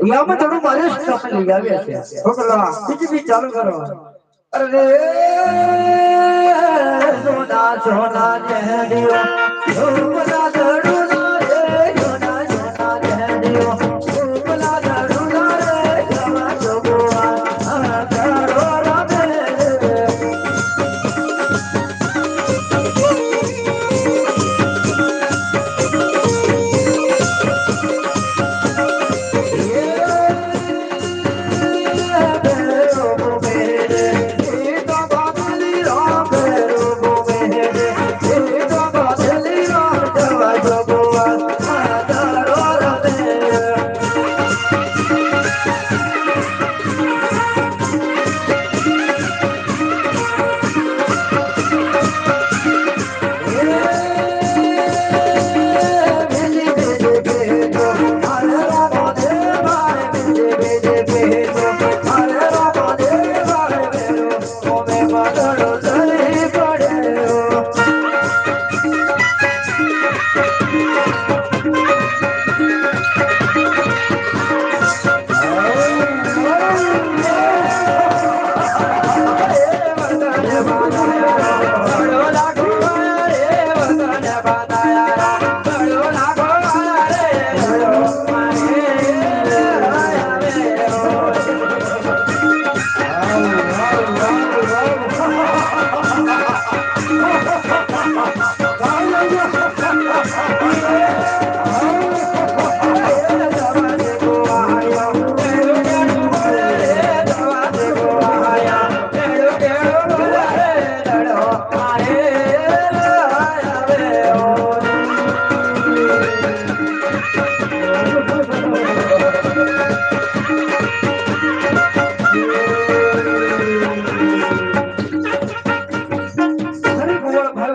યામાં થોડું મારે સામે લઈ આવ્યા છે છોકરા બીજી ચાલુ કરો અરે સોના સોના ચહેરીઓ સોના દડુના રે સોના સોના ચહેરીઓ સોના દડુના રે જવા જોગવા કરો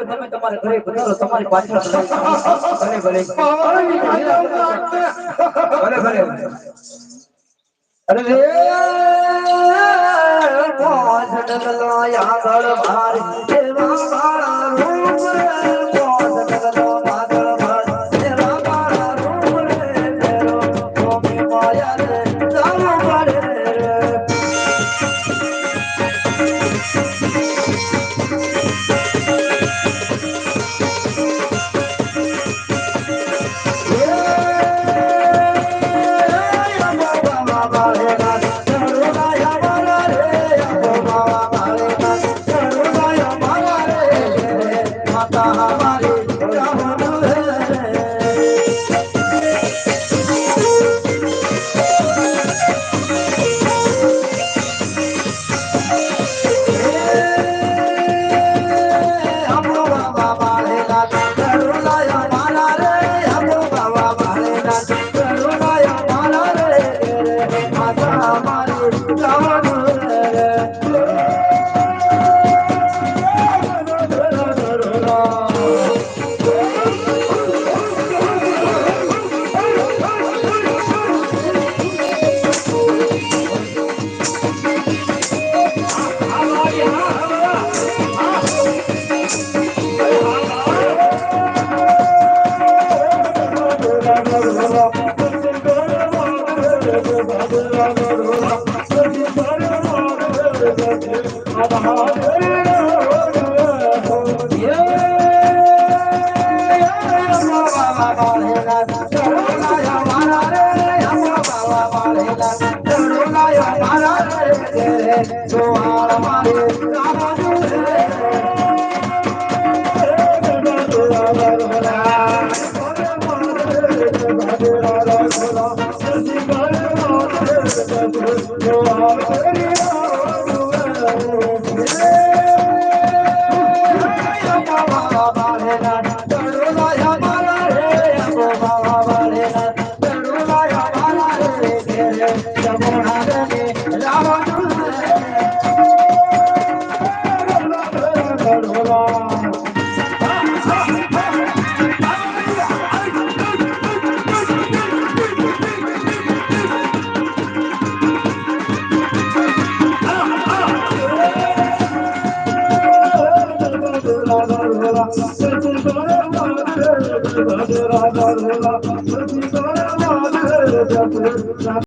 રામે તમારે ઘરે પધારો તમારી પાછળ ભલે ભલે ભલે ભલે અરે રે પોસ ડગલો આગળ મારી દેવા વાળા રૂપ રે પોસ ડગલો આગળ મારી દેવા વાળા રૂપ રે તેરો કોમી માયા રે ચાલો પડે રે